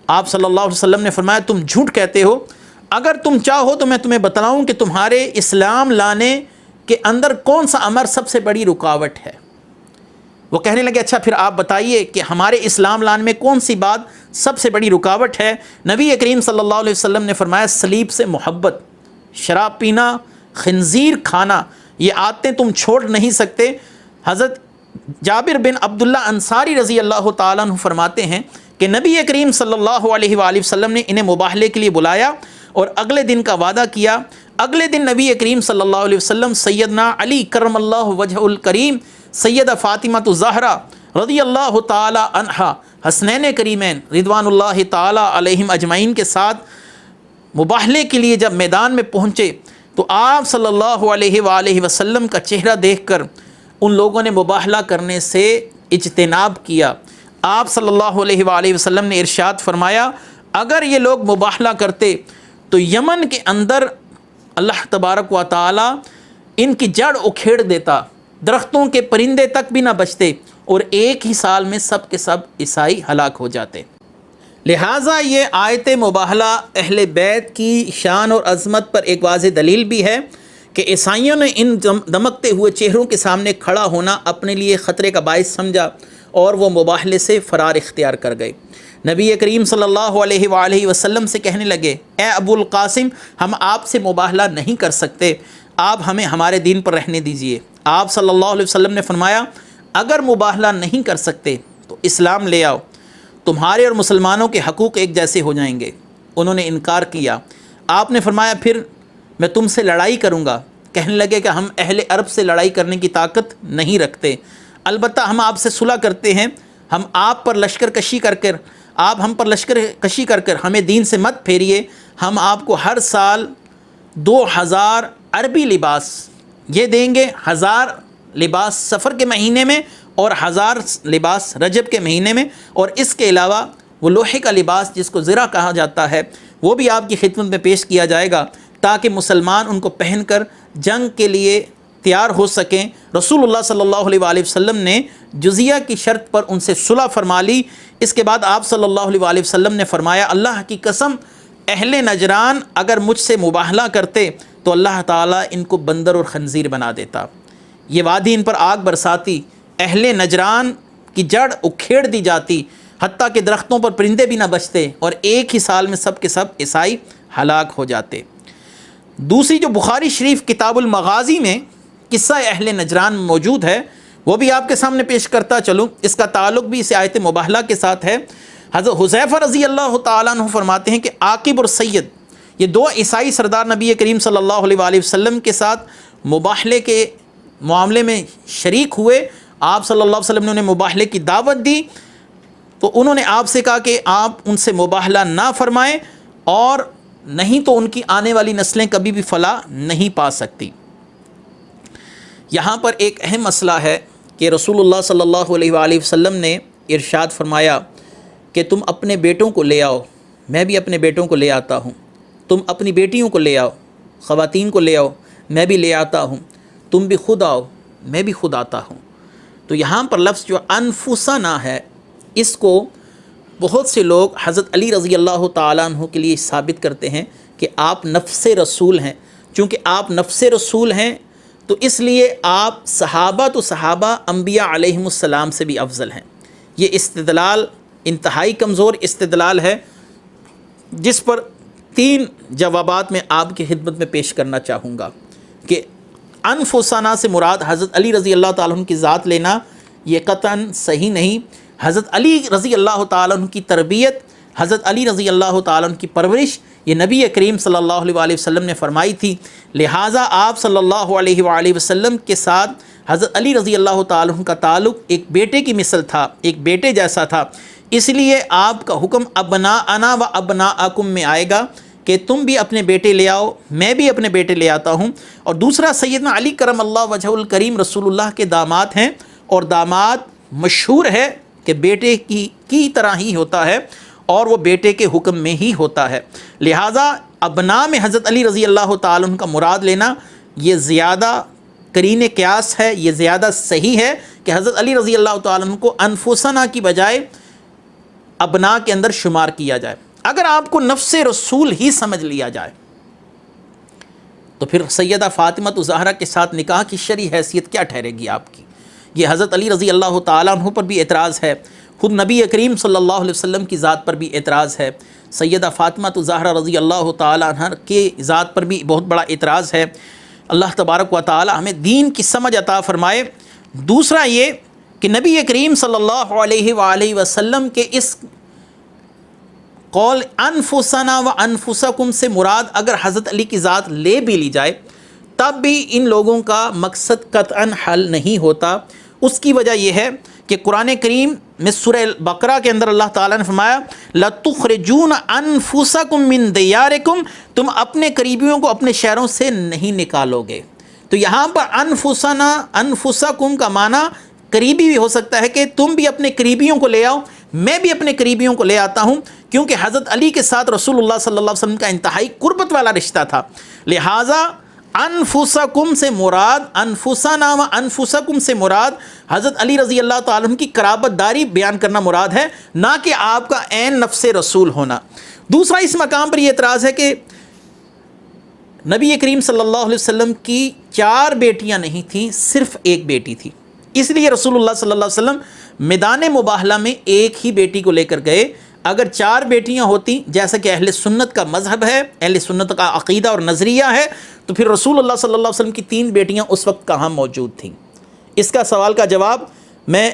آپ صلی اللہ علیہ وسلم نے فرمایا، تم جھوٹ کہتے ہو، اگر تم چاہو تو میں تمہیں بتلاؤں کہ تمہارے اسلام لانے کے اندر کون سا امر سب سے بڑی رکاوٹ ہے۔ وہ کہنے لگے، اچھا پھر آپ بتائیے کہ ہمارے اسلام لانے میں کون سی بات سب سے بڑی رکاوٹ ہے؟ نبی کریم صلی اللہ علیہ وسلم نے فرمایا، صلیب سے محبت، شراب پینا، خنزیر کھانا، یہ عادتیں تم چھوڑ نہیں سکتے۔ حضرت جابر بن عبداللہ انصاری رضی اللہ تعالیٰ عنہ فرماتے ہیں کہ نبی کریم صلی اللہ علیہ وآلہ وسلم نے انہیں مباہلے کے لیے بلایا اور اگلے دن کا وعدہ کیا۔ اگلے دن نبی کریم صلی اللہ علیہ وسلم سیدنا علی کرم اللہ وجہ الکریم، سیدہ فاطمہ الزہرا رضی اللہ تعالی عنہا، حسنین کریمین رضوان اللہ تعالی علیہم اجمعین کے ساتھ مباہلے کے لیے جب میدان میں پہنچے تو آپ صلی اللہ علیہ وآلہ وسلم کا چہرہ دیکھ کر ان لوگوں نے مباہلہ کرنے سے اجتناب کیا۔ آپ صلی اللہ علیہ وآلہ وسلم نے ارشاد فرمایا، اگر یہ لوگ مباہلہ کرتے تو یمن کے اندر اللہ تبارک و تعالی ان کی جڑ اکھیڑ دیتا، درختوں کے پرندے تک بھی نہ بچتے، اور ایک ہی سال میں سب کے سب عیسائی ہلاک ہو جاتے۔ لہٰذا یہ آیت مباہلہ اہل بیت کی شان اور عظمت پر ایک واضح دلیل بھی ہے کہ عیسائیوں نے ان دمکتے ہوئے چہروں کے سامنے کھڑا ہونا اپنے لیے خطرے کا باعث سمجھا اور وہ مباہلے سے فرار اختیار کر گئے۔ نبی کریم صلی اللہ علیہ وآلہ وسلم سے کہنے لگے، اے ابو القاسم، ہم آپ سے مباہلہ نہیں کر سکتے، آپ ہمیں ہمارے دین پر رہنے دیجئے۔ آپ صلی اللہ علیہ وسلم نے فرمایا، اگر مباہلہ نہیں کر سکتے تو اسلام لے آؤ، تمہارے اور مسلمانوں کے حقوق ایک جیسے ہو جائیں گے۔ انہوں نے انکار کیا۔ آپ نے فرمایا پھر میں تم سے لڑائی کروں گا۔ کہنے لگے کہ ہم اہل عرب سے لڑائی کرنے کی طاقت نہیں رکھتے، البتہ ہم آپ سے صلح کرتے ہیں، ہم آپ پر لشکر کشی کر کر آپ ہم پر لشکر کشی کر کر ہمیں دین سے مت پھیریے، ہم آپ کو ہر سال 2000 عربی لباس یہ دیں گے، 1000 لباس سفر کے مہینے میں اور 1000 لباس رجب کے مہینے میں، اور اس کے علاوہ وہ لوہے کا لباس جس کو زرہ کہا جاتا ہے وہ بھی آپ کی خدمت میں پیش کیا جائے گا تاکہ مسلمان ان کو پہن کر جنگ کے لیے تیار ہو سکیں۔ رسول اللہ صلی اللہ علیہ وآلہ وسلم نے جزیہ کی شرط پر ان سے صلح فرما لی۔ اس کے بعد آپ صلی اللہ علیہ وآلہ وسلم نے فرمایا اللہ کی قسم اہل نجران اگر مجھ سے مباہلہ کرتے تو اللہ تعالیٰ ان کو بندر اور خنزیر بنا دیتا، یہ وادی ان پر آگ برساتی، اہل نجران کی جڑ اکھیڑ دی جاتی، حتیٰ کہ درختوں پر پرندے بھی نہ بچتے، اور ایک ہی سال میں سب کے سب عیسائی ہلاک ہو جاتے۔ دوسری جو بخاری شریف کتاب المغازی میں قصہ اہل نجران موجود ہے وہ بھی آپ کے سامنے پیش کرتا چلوں، اس کا تعلق بھی اس آیت مباہلہ کے ساتھ ہے۔ حضرت حذیفہ رضی اللہ تعالیٰ عنہ فرماتے ہیں کہ عاقب اور سید یہ دو عیسائی سردار نبی کریم صلی اللہ علیہ وآلہ وسلم کے ساتھ مباہلے کے معاملے میں شریک ہوئے۔ آپ صلی اللہ علیہ وسلم نے انہیں مباہلے کی دعوت دی تو انہوں نے آپ سے کہا کہ آپ ان سے مباہلہ نہ فرمائیں، اور نہیں تو ان کی آنے والی نسلیں کبھی بھی فلاح نہیں پا سکتی۔ یہاں پر ایک اہم مسئلہ ہے کہ رسول اللہ صلی اللہ علیہ وآلہ وسلم نے ارشاد فرمایا کہ تم اپنے بیٹوں کو لے آؤ، میں بھی اپنے بیٹوں کو لے آتا ہوں، تم اپنی بیٹیوں کو لے آؤ، خواتین کو لے آؤ، میں بھی لے آتا ہوں، تم بھی خود آؤ، میں بھی خود آتا ہوں۔ تو یہاں پر لفظ جو انفسنا ہے اس کو بہت سے لوگ حضرت علی رضی اللہ تعالیٰ عنہ کے لیے ثابت کرتے ہیں کہ آپ نفس رسول ہیں۔ چونکہ آپ نفس رسول ہیں تو اس لیے آپ صحابہ تو صحابہ انبیاء علیہم السلام سے بھی افضل ہیں۔ یہ استدلال انتہائی کمزور استدلال ہے جس پر 3 جوابات میں آپ کی خدمت میں پیش کرنا چاہوں گا کہ انفسنا سے مراد حضرت علی رضی اللہ تعالیٰ عنہ کی ذات لینا یہ قطعاً صحیح نہیں۔ حضرت علی رضی اللہ تعالیٰ عنہ کی تربیت، حضرت علی رضی اللہ تعالیٰ عنہ کی پرورش یہ نبی کریم صلی اللہ علیہ وآلہ وسلم نے فرمائی تھی، لہٰذا آپ صلی اللہ علیہ وآلہ وسلم کے ساتھ حضرت علی رضی اللہ تعالیٰ عنہ کا تعلق ایک بیٹے کی مثل تھا، ایک بیٹے جیسا تھا۔ اس لیے آپ کا حکم ابناءنا و ابناءکم میں آئے گا کہ تم بھی اپنے بیٹے لے آؤ، میں بھی اپنے بیٹے لے آتا ہوں۔ اور دوسرا سیدنا علی کرم اللہ وجہ الکریم رسول اللہ کے داماد ہیں، اور داماد مشہور ہے کہ بیٹے کی طرح ہی ہوتا ہے اور وہ بیٹے کے حکم میں ہی ہوتا ہے۔ لہٰذا ابناء میں حضرت علی رضی اللہ تعالیٰ عنہ کا مراد لینا یہ زیادہ قرین قیاس ہے، یہ زیادہ صحیح ہے کہ حضرت علی رضی اللہ تعالیٰ عنہ کو انفسنا کی بجائے ابناء کے اندر شمار کیا جائے۔ اگر آپ کو نفس رسول ہی سمجھ لیا جائے تو پھر سیدہ فاطمہ زہرا کے ساتھ نکاح کی شرعی حیثیت کیا ٹھہرے گی آپ کی؟ یہ حضرت علی رضی اللہ تعالیٰ عنہ پر بھی اعتراض ہے، خود نبی کریم صلی اللہ علیہ وسلم کی ذات پر بھی اعتراض ہے، سیدہ فاطمہ زہرا رضی اللہ تعالیٰ عنہ کے ذات پر بھی بہت بڑا اعتراض ہے۔ اللہ تبارک و تعالیٰ ہمیں دین کی سمجھ عطا فرمائے۔ دوسرا یہ کہ نبی کریم صلی اللہ علیہ وآلہ وسلم کے اس قول انفسنا و انفسکم سے مراد اگر حضرت علی کی ذات لے بھی لی جائے تب بھی ان لوگوں کا مقصد قطعاً حل نہیں ہوتا۔ اس کی وجہ یہ ہے کہ قرآن کریم میں سورہ بقرہ کے اندر اللہ تعالیٰ نے فرمایا لَتُخْرِجُونَ أَنفُسَكُم مِّن دِيَارِكُمْ، تم اپنے قریبیوں کو اپنے شہروں سے نہیں نکالو گے۔ تو یہاں پر انفسنا انفسکم کا معنی قریبی بھی ہو سکتا ہے کہ تم بھی اپنے قریبیوں کو لے آؤ، میں بھی اپنے قریبیوں کو لے آتا ہوں، کیونکہ حضرت علی کے ساتھ رسول اللہ صلی اللہ علیہ وسلم کا انتہائی قربت والا رشتہ تھا۔ لہٰذا انفسکم سے مراد، انفسنا و انفسکم سے مراد حضرت علی رضی اللہ تعالیٰ عنہ کی قرابت داری بیان کرنا مراد ہے، نہ کہ آپ کا عین نفس رسول ہونا۔ دوسرا اس مقام پر یہ اعتراض ہے کہ نبی کریم صلی اللہ علیہ وسلم کی 4 بیٹیاں نہیں تھیں، صرف ایک بیٹی تھی، اس لیے رسول اللہ صلی اللہ علیہ وسلم میدان مباہلہ میں ایک ہی بیٹی کو لے کر گئے۔ اگر 4 بیٹیاں ہوتی جیسا کہ اہل سنت کا مذہب ہے، اہل سنت کا عقیدہ اور نظریہ ہے، تو پھر رسول اللہ صلی اللہ علیہ وسلم کی 3 بیٹیاں اس وقت کہاں موجود تھیں؟ اس کا سوال کا جواب میں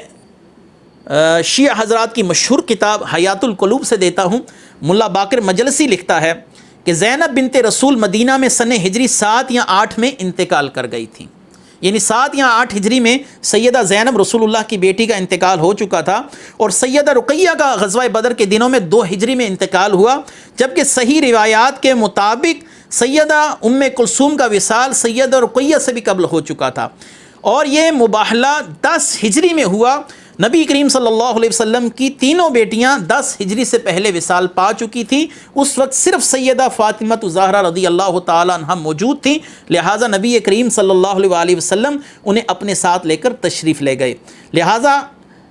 شیعہ حضرات کی مشہور کتاب حیات القلوب سے دیتا ہوں۔ ملا باقر مجلسی لکھتا ہے کہ زینب بنت رسول مدینہ میں سن ہجری 7 یا 8 میں انتقال کر گئی تھی، یعنی 7 یا 8 ہجری میں سیدہ زینب رسول اللہ کی بیٹی کا انتقال ہو چکا تھا، اور سیدہ رقیہ کا غزوہ بدر کے دنوں میں 2 ہجری میں انتقال ہوا، جبکہ صحیح روایات کے مطابق سیدہ ام کلثوم کا وصال سیدہ رقیہ سے بھی قبل ہو چکا تھا، اور یہ مباہلہ 10 ہجری میں ہوا۔ نبی کریم صلی اللہ علیہ وسلم کی تینوں بیٹیاں 10 ہجری سے پہلے وصال پا چکی تھی، اس وقت صرف سیدہ فاطمہ الزہرا رضی اللہ تعالی عنہا موجود تھیں، لہٰذا نبی کریم صلی اللہ علیہ وآلہ وسلم انہیں اپنے ساتھ لے کر تشریف لے گئے۔ لہٰذا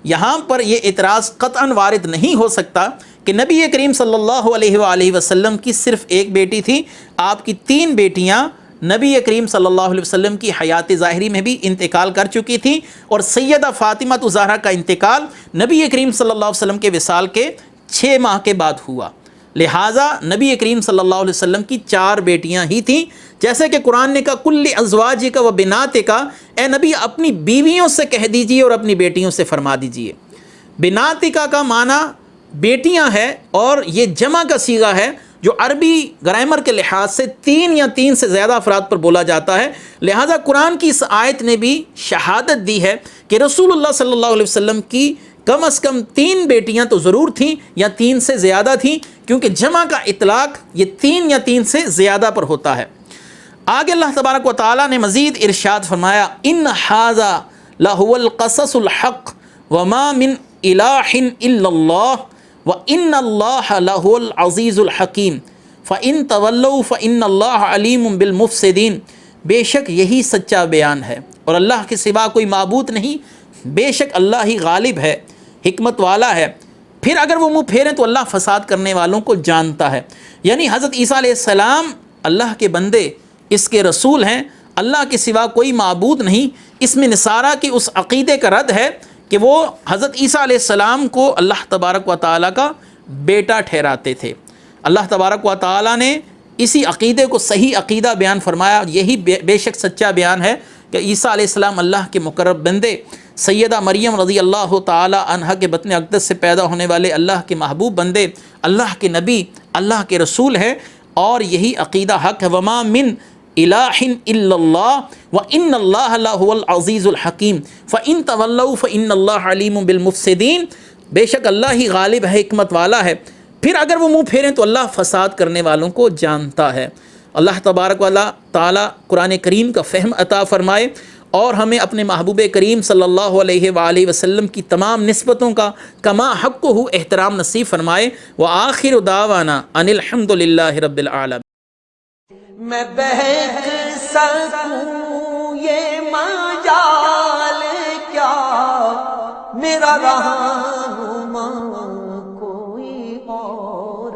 یہاں پر یہ اعتراض قطعاً وارد نہیں ہو سکتا کہ نبی کریم صلی اللہ علیہ وآلہ وسلم کی صرف ایک بیٹی تھی، آپ کی 3 بیٹیاں نبی کریم صلی اللہ علیہ وسلم کی حیات ظاہری میں بھی انتقال کر چکی تھی، اور سیدہ فاطمہ الزہرا کا انتقال نبی کریم صلی اللہ علیہ وسلم کے وصال کے 6 ماہ کے بعد ہوا، لہٰذا نبی کریم صلی اللہ علیہ وسلم کی 4 بیٹیاں ہی تھیں، جیسے کہ قرآن نے کہا کل ازواجک و بناتک، اے نبی اپنی بیویوں سے کہہ دیجئے اور اپنی بیٹیوں سے فرما دیجئے۔ بناتک کا معنی بیٹیاں ہے، اور یہ جمع کا صیغہ ہے جو عربی گرامر کے لحاظ سے 3 یا 3 سے زیادہ افراد پر بولا جاتا ہے، لہٰذا قرآن کی اس آیت نے بھی شہادت دی ہے کہ رسول اللہ صلی اللہ علیہ وسلم کی کم از کم 3 بیٹیاں تو ضرور تھیں یا 3 سے زیادہ تھیں، کیونکہ جمع کا اطلاق یہ 3 یا 3 سے زیادہ پر ہوتا ہے۔ آگے اللہ تبارک و تعالیٰ نے مزید ارشاد فرمایا ان ھذا لہو القصص الحق وما من الہ الا اللہ وَإِنَّ اللَّهَ لَهُ الْعَزِيزُ الْحَكِيمُ فَإِن تَوَلَّوْا فَإِنَّ اللَّهَ عَلِيمٌ بِالْمُفْسِدِينَ، بے شک یہی سچا بیان ہے اور اللہ کے سوا کوئی معبود نہیں، بے شک اللہ ہی غالب ہے، حکمت والا ہے، پھر اگر وہ منہ پھیریں تو اللہ فساد کرنے والوں کو جانتا ہے۔ یعنی حضرت عیسیٰ علیہ السلام اللہ کے بندے، اس کے رسول ہیں، اللہ کے سوا کوئی معبود نہیں۔ اس میں نصارہ کی اس عقیدے کا رد ہے کہ وہ حضرت عیسیٰ علیہ السلام کو اللہ تبارک و تعالیٰ کا بیٹا ٹھہراتے تھے۔ اللہ تبارک و تعالیٰ نے اسی عقیدے کو صحیح عقیدہ بیان فرمایا، یہی بے شک سچا بیان ہے کہ عیسیٰ علیہ السلام اللہ کے مقرب بندے، سیدہ مریم رضی اللہ تعالی عنہا کے بطن اقدس سے پیدا ہونے والے اللہ کے محبوب بندے، اللہ کے نبی، اللہ کے رسول ہیں، اور یہی عقیدہ حق ہے۔ وما من الہ الا اللہ وان اللہ لہو العزیز الحکیم فان تولوا فان اللہ علیم بالمفسدین، بے شک اللہ ہی غالب ہے، حکمت والا ہے، پھر اگر وہ منہ پھیریں تو اللہ فساد کرنے والوں کو جانتا ہے۔ اللہ تبارک و تعالی قرآن کریم کا فہم عطا فرمائے، اور ہمیں اپنے محبوب کریم صلی اللہ علیہ وآلہ وسلم کی تمام نسبتوں کا کما حقہ احترام نصیب فرمائے۔ وآخر دعوانا ان الحمد للہ رب العالمین۔ میں بہک سکوں یہ مجال کیا، میرا رہنما کوئی اور